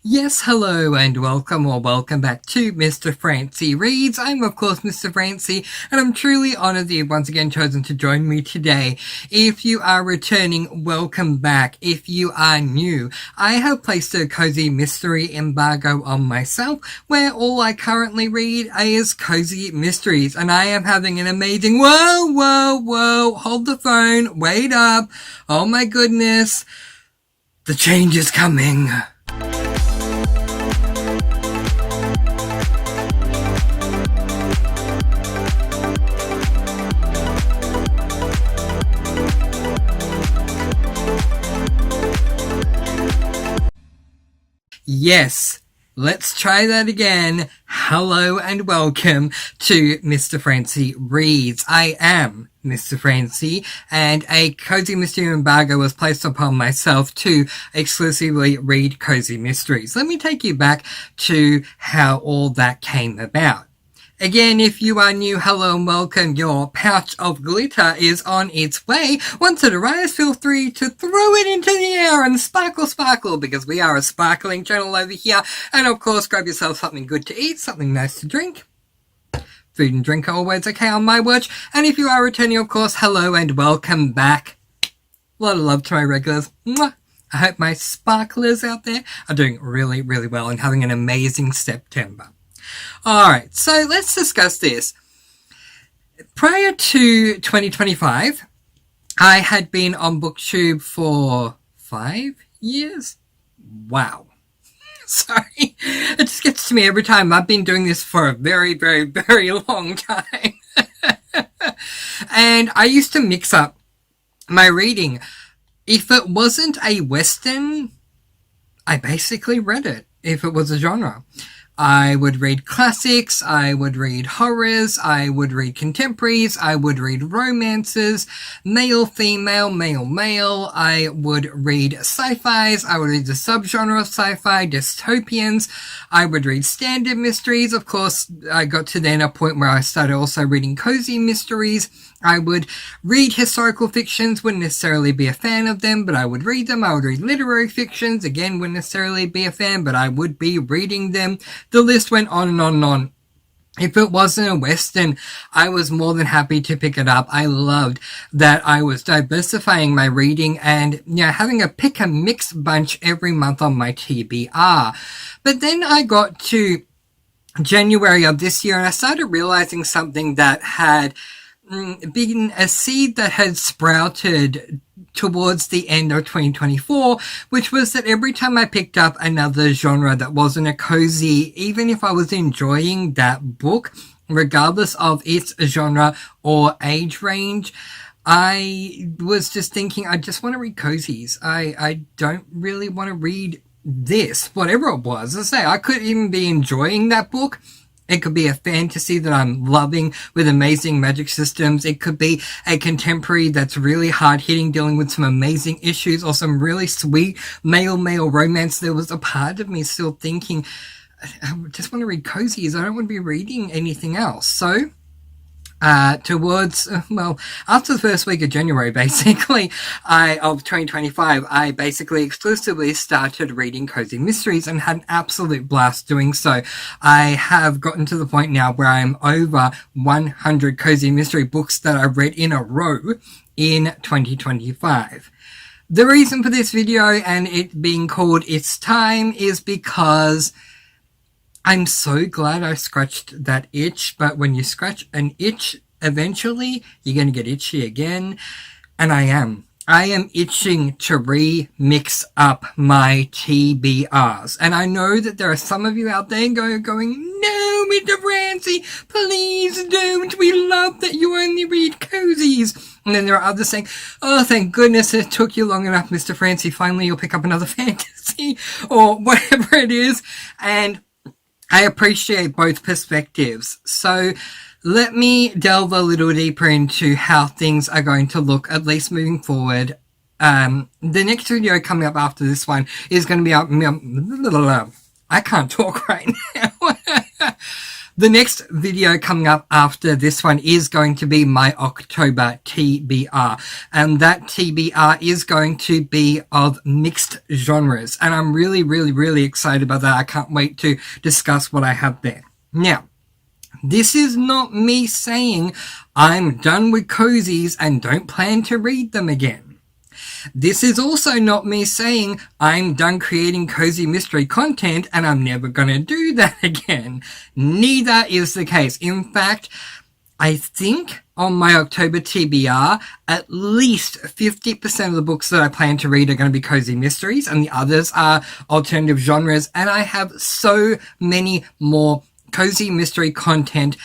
Yes, hello and welcome back to Mr. Francy Reads. I'm of course Mr. Francy, and I'm truly honoured that you've once again chosen to join me today. If you are returning, welcome back. If you are new, I have placed a cozy mystery embargo on myself, where all I currently read is cozy mysteries, and I am having an amazing, whoa, hold the phone, wait up, oh my goodness, the change is coming. Yes, let's try that again. Hello and welcome to Mr. Francy Reads. I am Mr. Francy, and a cozy mystery embargo was placed upon myself to exclusively read cozy mysteries. Let me take you back to how all that came about. Again, if you are new, hello and welcome. Your pouch of glitter is on its way. Once it arrives, feel free to throw it into the air and sparkle, because we are a sparkling channel over here. And of course, grab yourself something good to eat, something nice to drink. Food and drink are always okay on my watch. And if you are returning, of course, hello and welcome back. A lot of love to my regulars. Mwah. I hope my sparklers out there are doing really, really well and having an amazing September. Alright, so let's discuss this. Prior to 2025, I had been on booktube for 5 years. Wow. Sorry. It just gets to me every time. I've been doing this for a very, very, very long time. And I used to mix up my reading. If it wasn't a Western, I basically read it. If it was a genre, I would read classics, I would read horrors, I would read contemporaries, I would read romances, male, female, male, male, I would read sci-fis, I would read the subgenre of sci-fi, dystopians, I would read standard mysteries. Of course, I got to then a point where I started also reading cozy mysteries. I would read historical fictions, wouldn't necessarily be a fan of them, but I would read them. I would read literary fictions, again, wouldn't necessarily be a fan, but I would be reading them. The list went on and on and on. If it wasn't a Western, I was more than happy to pick it up. I loved that I was diversifying my reading and, having a pick and mix bunch every month on my TBR. But then I got to January of this year and I started realizing something that had been a seed that had sprouted towards the end of 2024, which was that every time I picked up another genre that wasn't a cozy, even if I was enjoying that book, regardless of its genre or age range, I was just thinking, I just want to read cozies. I don't really want to read this, whatever it was. As I say, I could even be enjoying that book. It could be a fantasy that I'm loving with amazing magic systems. It could be a contemporary that's really hard-hitting, dealing with some amazing issues, or some really sweet male-male romance. There was a part of me still thinking, I just want to read cozies. I don't want to be reading anything else. So, after the first week of January, basically, of 2025, I basically exclusively started reading cozy mysteries and had an absolute blast doing so. I have gotten to the point now where I'm over 100 cozy mystery books that I've read in a row in 2025. The reason for this video and it being called It's Time is because I'm so glad I scratched that itch, but when you scratch an itch, eventually you're going to get itchy again, and I am itching to remix up my TBRs, and I know that there are some of you out there going, no, Mr. Francy, please don't, we love that you only read cozies. And then there are others saying, oh, thank goodness it took you long enough, Mr. Francy, finally you'll pick up another fantasy, or whatever it is, and I appreciate both perspectives. So let me delve a little deeper into how things are going to look, at least moving forward. The next video coming up after this one is going to be I can't talk right now. The next video coming up after this one is going to be my October TBR. And that TBR is going to be of mixed genres. And I'm really, really, really excited about that. I can't wait to discuss what I have there. Now, this is not me saying I'm done with cozies and don't plan to read them again. This is also not me saying I'm done creating cozy mystery content and I'm never going to do that again. Neither is the case. In fact, I think on my October TBR, at least 50% of the books that I plan to read are going to be cozy mysteries and the others are alternative genres, and I have so many more cozy mystery content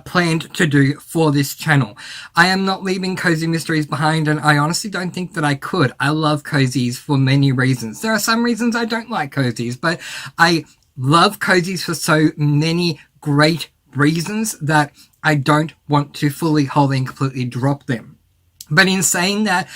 planned to do for this channel. I am not leaving cozy mysteries behind, and I honestly don't think that I could. I love cozies for many reasons. There are some reasons I don't like cozies, but I love cozies for so many great reasons that I don't want to fully, wholly, and completely drop them. But in saying that,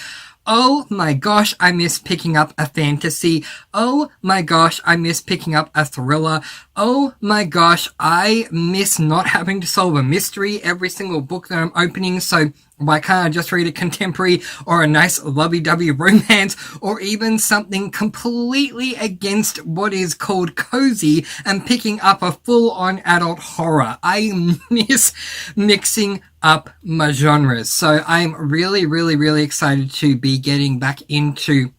oh my gosh, I miss picking up a fantasy. Oh my gosh, I miss picking up a thriller. Oh my gosh, I miss not having to solve a mystery every single book that I'm opening. So why can't I just read a contemporary or a nice lovey-dovey romance or even something completely against what is called cozy and picking up a full-on adult horror? I miss mixing up my genres. So I'm really, really, really excited to be getting back into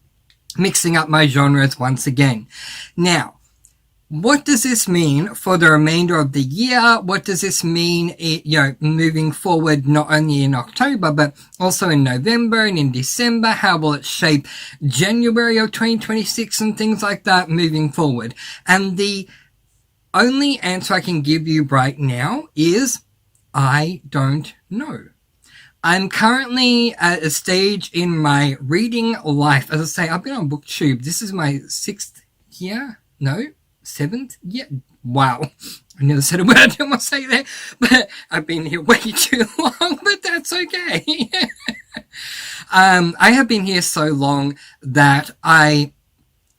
mixing up my genres once again. Now, what does this mean for the remainder of the year? What does this mean, moving forward, not only in October, but also in November and in December? How will it shape January of 2026 and things like that moving forward? And the only answer I can give you right now is I don't know. I'm currently at a stage in my reading life. As I say, I've been on booktube. This is my 6th year? No? 7th? Yeah. Wow. I never said a word I didn't want to say there, but I've been here way too long, but that's okay. I have been here so long that I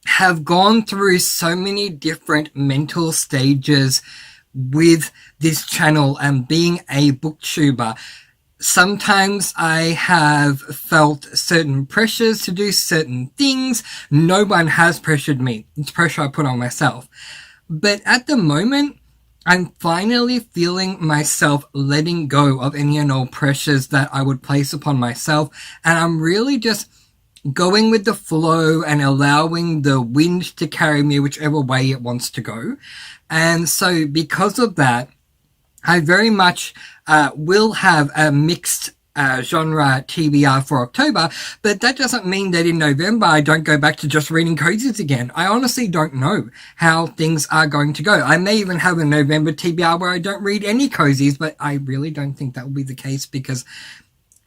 have gone through so many different mental stages with this channel and being a booktuber. Sometimes I have felt certain pressures to do certain things. No one has pressured me. It's pressure I put on myself. But at the moment, I'm finally feeling myself letting go of any and all pressures that I would place upon myself. And I'm really just going with the flow and allowing the wind to carry me whichever way it wants to go. And so because of that, I very much will have a mixed genre TBR for October, but that doesn't mean that in November I don't go back to just reading cozies again. I honestly don't know how things are going to go. I may even have a November TBR where I don't read any cozies, but I really don't think that will be the case because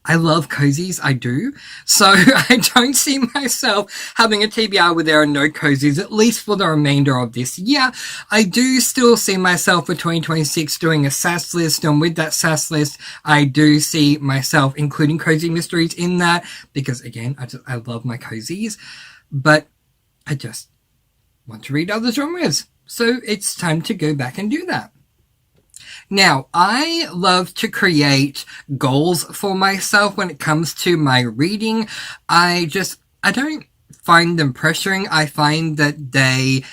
I love cozies, I do. So I don't see myself having a TBR where there are no cozies, at least for the remainder of this year. I do still see myself for 2026 doing a SAS list, and with that SAS list, I do see myself including cozy mysteries in that, because again, I love my cozies, but I just want to read other genres. So it's time to go back and do that. Now, I love to create goals for myself when it comes to my reading. I don't find them pressuring. I find that they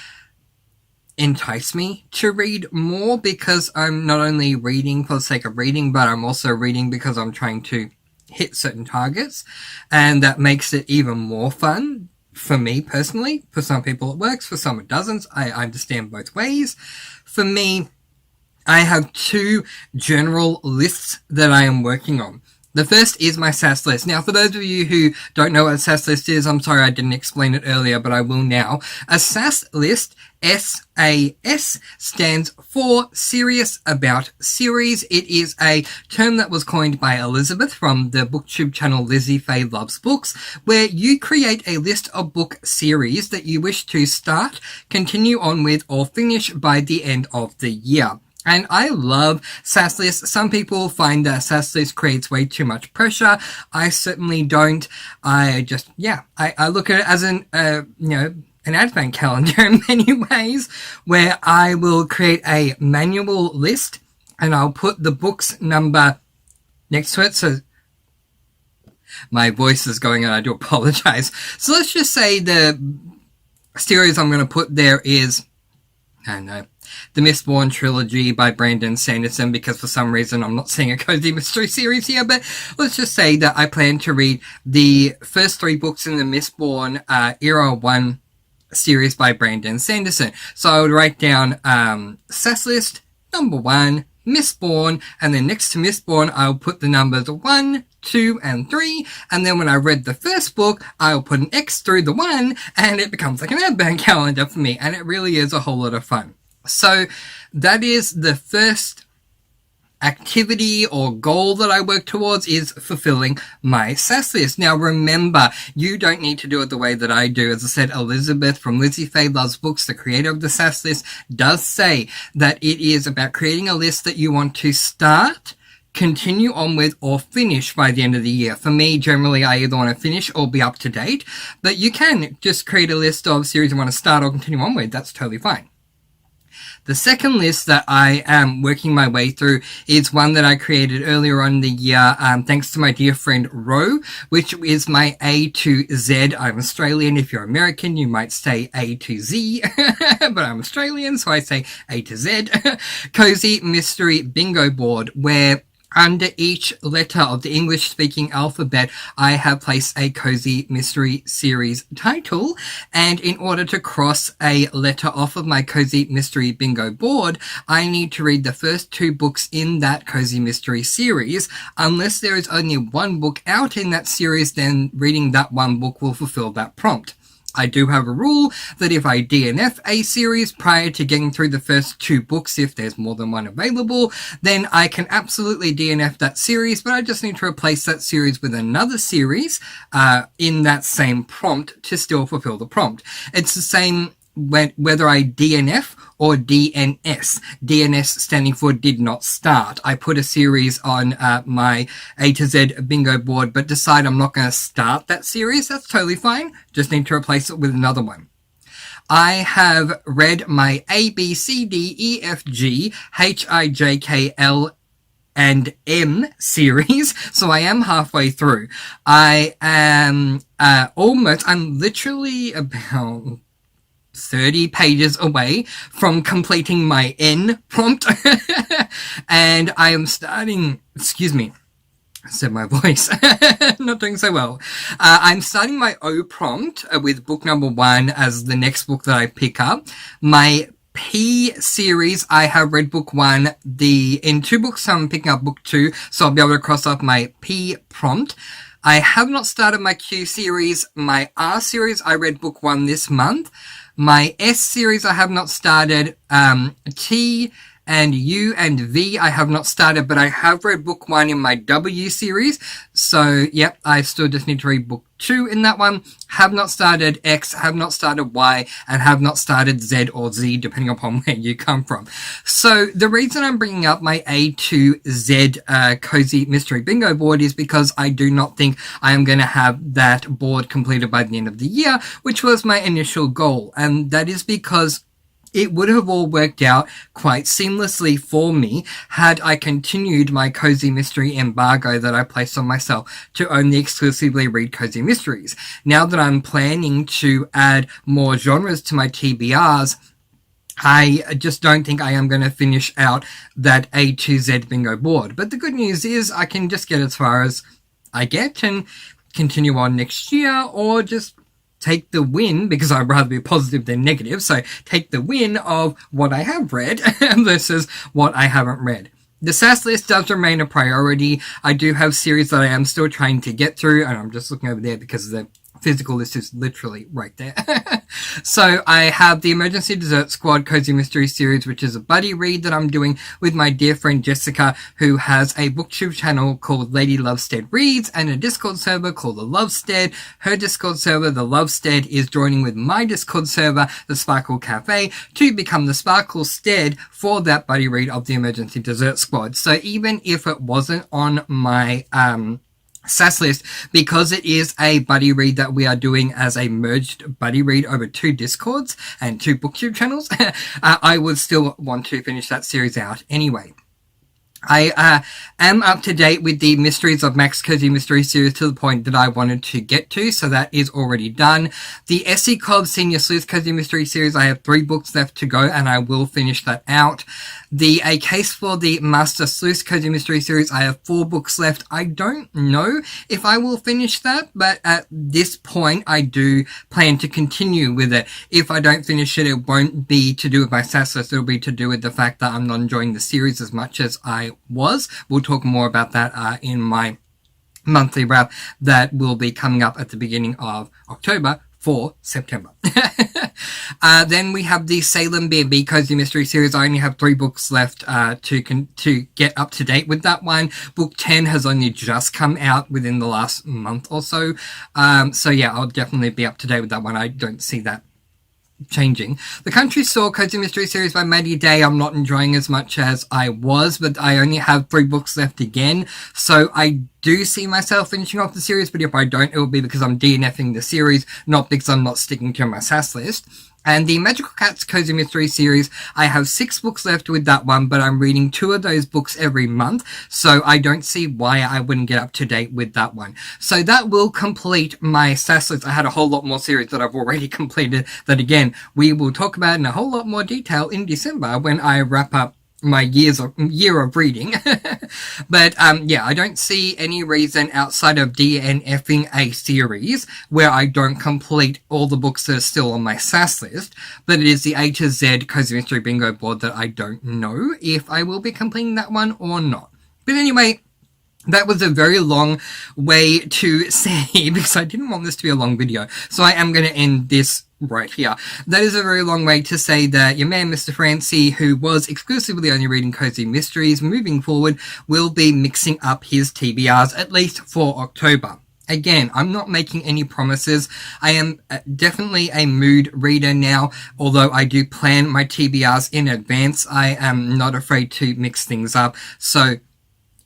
entice me to read more because I'm not only reading for the sake of reading, but I'm also reading because I'm trying to hit certain targets. And that makes it even more fun for me personally. For some people it works, for some it doesn't. I understand both ways. For me, I have 2 general lists that I am working on. The first is my SAS list. Now, for those of you who don't know what a SAS list is, I'm sorry I didn't explain it earlier, but I will now. A SAS list, SAS, stands for Serious About Series. It is a term that was coined by Elizabeth from the booktube channel Lizzie Faye Loves Books, where you create a list of book series that you wish to start, continue on with, or finish by the end of the year. And I love SAS lists. Some people find that SAS list creates way too much pressure. I certainly don't. I look at it as an advent calendar in many ways, where I will create a manual list, and I'll put the book's number next to it. So my voice is going and I do apologize. So let's just say the series I'm going to put there is, I don't know, the Mistborn trilogy by Brandon Sanderson, because for some reason I'm not seeing a cozy mystery series here, but let's just say that I plan to read the first 3 books in the Mistborn Era 1 series by Brandon Sanderson. So I would write down SAS list number 1, Mistborn, and then next to Mistborn I'll put the numbers 1, 2, and 3, and then when I read the first book, I'll put an X through the 1, and it becomes like an advent calendar for me, and it really is a whole lot of fun. So that is the first activity or goal that I work towards, is fulfilling my SAS list. Now remember, you don't need to do it the way that I do. As I said, Elizabeth from Lizzie Faye Loves Books, the creator of the SAS list, does say that it is about creating a list that you want to start, continue on with, or finish by the end of the year. For me, generally, I either want to finish or be up to date, but you can just create a list of series you want to start or continue on with. That's totally fine. The second list that I am working my way through is one that I created earlier on in the year, thanks to my dear friend Ro, which is my A to Z. I'm Australian. If you're American, you might say A to Z, but I'm Australian, so I say A to Z. Cozy Mystery Bingo Board, where under each letter of the English-speaking alphabet, I have placed a cozy mystery series title, and in order to cross a letter off of my cozy mystery bingo board, I need to read the first 2 books in that cozy mystery series. Unless there is only 1 book out in that series, then reading that 1 book will fulfill that prompt. I do have a rule that if I DNF a series prior to getting through the first 2 books, if there's more than 1 available, then I can absolutely DNF that series, but I just need to replace that series with another series in that same prompt to still fulfill the prompt. It's the same whether I DNF or DNS. DNS standing for did not start. I put a series on my A to Z bingo board, but decide I'm not going to start that series. That's totally fine. Just need to replace it with another one. I have read my A, B, C, D, E, F, G, H, I, J, K, L, and M series, so I am halfway through. I am I'm literally about 30 pages away from completing my N prompt, and I am starting, I said my voice, not doing so well. I'm starting my O prompt with book number 1 as the next book that I pick up. My P series, I have read book 1. In 2 books, I'm picking up book 2, so I'll be able to cross off my P prompt. I have not started my Q series. My R series, I read book 1 this month. My S series, I have not started. T and U and V, I have not started, but I have read book 1 in my W series. So, yep, I still just need to read book 2 in that one. Have not started X, have not started Y, and have not started Z or Z, depending upon where you come from. So, the reason I'm bringing up my A to Z Cozy Mystery Bingo board is because I do not think I am going to have that board completed by the end of the year, which was my initial goal. And that is because it would have all worked out quite seamlessly for me had I continued my cozy mystery embargo that I placed on myself to only exclusively read cozy mysteries. Now that I'm planning to add more genres to my TBRs, I just don't think I am going to finish out that A to Z bingo board. But the good news is I can just get as far as I get and continue on next year, or just take the win, because I'd rather be positive than negative, so take the win of what I have read versus what I haven't read. The SAS list does remain a priority. I do have series that I am still trying to get through, and I'm just looking over there because the physical list is literally right there. So I have the Emergency Dessert Squad Cozy Mystery Series, which is a buddy read that I'm doing with my dear friend Jessica, who has a booktube channel called Lady Lovestead Reads and a Discord server called The Lovestead. Her Discord server, The Lovestead, is joining with my Discord server, The Sparkle Cafe, to become the Sparkle Stead for that buddy read of the Emergency Dessert Squad. So even if it wasn't on my SAS list, because it is a buddy read that we are doing as a merged buddy read over 2 Discords and 2 booktube channels, I would still want to finish that series out anyway. I am up to date with the Mysteries of Max Cozy Mystery series to the point that I wanted to get to, so that is already done. The SC Cobb Senior Sleuth Cozy Mystery series, I have 3 books left to go, and I will finish that out. A Case for the Master Sleuth Cozy Mystery series, I have 4 books left. I don't know if I will finish that, but at this point, I do plan to continue with it. If I don't finish it, it won't be to do with my SAS list, it'll be to do with the fact that I'm not enjoying the series as much as I was. We'll talk more about that in my monthly wrap that will be coming up at the beginning of October for September. Then we have the Salem B&B Cozy Mystery series. I only have 3 books left to get up to date with that one. Book 10 has only just come out within the last month or so. So yeah, I'll definitely be up to date with that one. I don't see that changing. The Country Store Cozy Mystery series by Maddie Day, I'm not enjoying as much as I was, but I only have 3 books left again, so I do see myself finishing off the series, but if I don't, it will be because I'm DNFing the series, not because I'm not sticking to my SAS list. And the Magical Cats Cozy Mystery series, I have 6 books left with that one, but I'm reading 2 of those books every month, so I don't see why I wouldn't get up to date with that one. So that will complete my SAS list. I had a whole lot more series that I've already completed that, again, we will talk about in a whole lot more detail in December when I wrap up my year of reading. But yeah, I don't see any reason outside of DNFing a series where I don't complete all the books that are still on my SAS list, but it is the A to Z Cozy Mystery Bingo board that I don't know if I will be completing that one or not. But anyway, that was a very long way to say, because I didn't want this to be a long video, so I am going to end this right here. That is a very long way to say that your man, Mr. Francy, who was exclusively only reading Cozy Mysteries, moving forward, will be mixing up his TBRs, at least for October. Again, I'm not making any promises. I am definitely a mood reader now, although I do plan my TBRs in advance. I am not afraid to mix things up. So,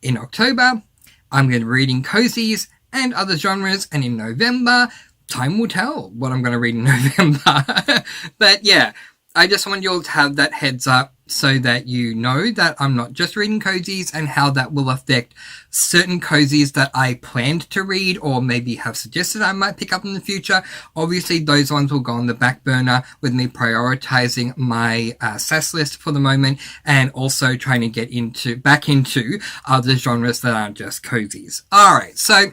in October, I'm going to be reading cozies and other genres, and in November, time will tell what I'm going to read in November. But yeah, I just want you all to have that heads up so that you know that I'm not just reading cozies and how that will affect certain cozies that I planned to read or maybe have suggested I might pick up in the future. Obviously, those ones will go on the back burner with me prioritizing my SAS list for the moment and also trying to get back into other genres that aren't just cozies. Alright, so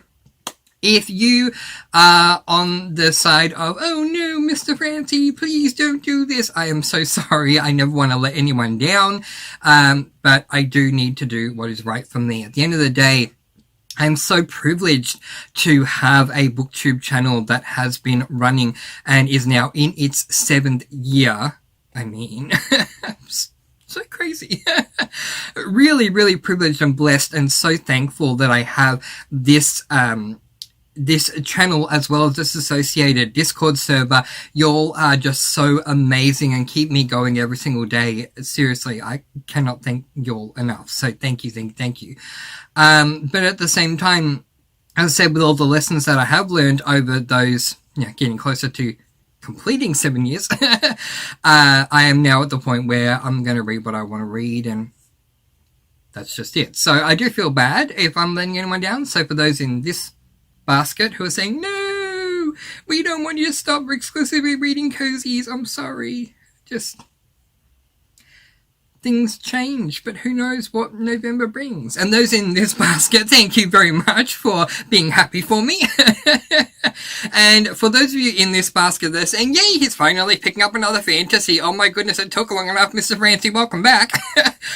if you are on the side of, oh no, Mr. Francy, please don't do this, I am so sorry. I never want to let anyone down, but I do need to do what is right for me. At the end of the day, I'm so privileged to have a booktube channel that has been running and is now in its 7th year. I mean, so crazy. Really, really privileged and blessed and so thankful that I have this channel as well as this associated Discord server. Y'all are just so amazing and keep me going every single day. Seriously, I cannot thank y'all enough. So thank you. But at the same time, as I said, with all the lessons that I have learned over those, getting closer to completing 7 years, I am now at the point where I'm going to read what I want to read, and that's just it. So I do feel bad if I'm letting anyone down. So for those in this basket who are saying, no, we don't want you to stop exclusively reading cozies, I'm sorry. Just things change, but who knows what November brings. And those in this basket, thank you very much for being happy for me. And for those of you in this basket that are saying, yay, he's finally picking up another fantasy. Oh my goodness, it took long enough, Mr. Francy, welcome back.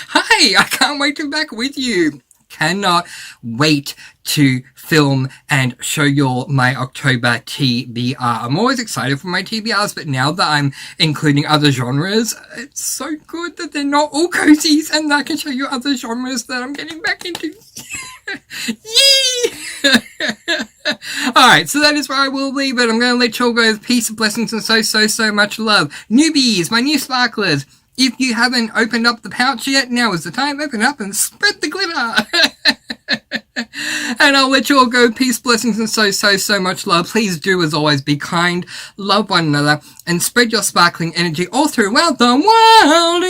Hi, I can't wait to be back with you. Cannot wait to film and show you my October TBR. I'm always excited for my TBRs, but now that I'm including other genres, it's so good that they're not all cozies and I can show you other genres that I'm getting back into. Yee! Alright, so that is where I will leave it. I'm going to let you all go with peace, blessings, and so much love. Newbies, my new sparklers, if you haven't opened up the pouch yet, now is the time. Open up and spread the glitter. And I'll let you all go. Peace, blessings, and so much love. Please do, as always, be kind, love one another, and spread your sparkling energy all throughout the world.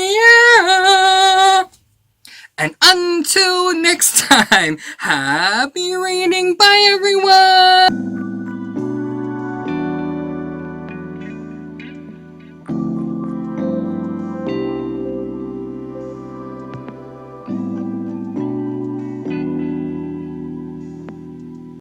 Yeah! And until next time, happy reading. Bye, everyone.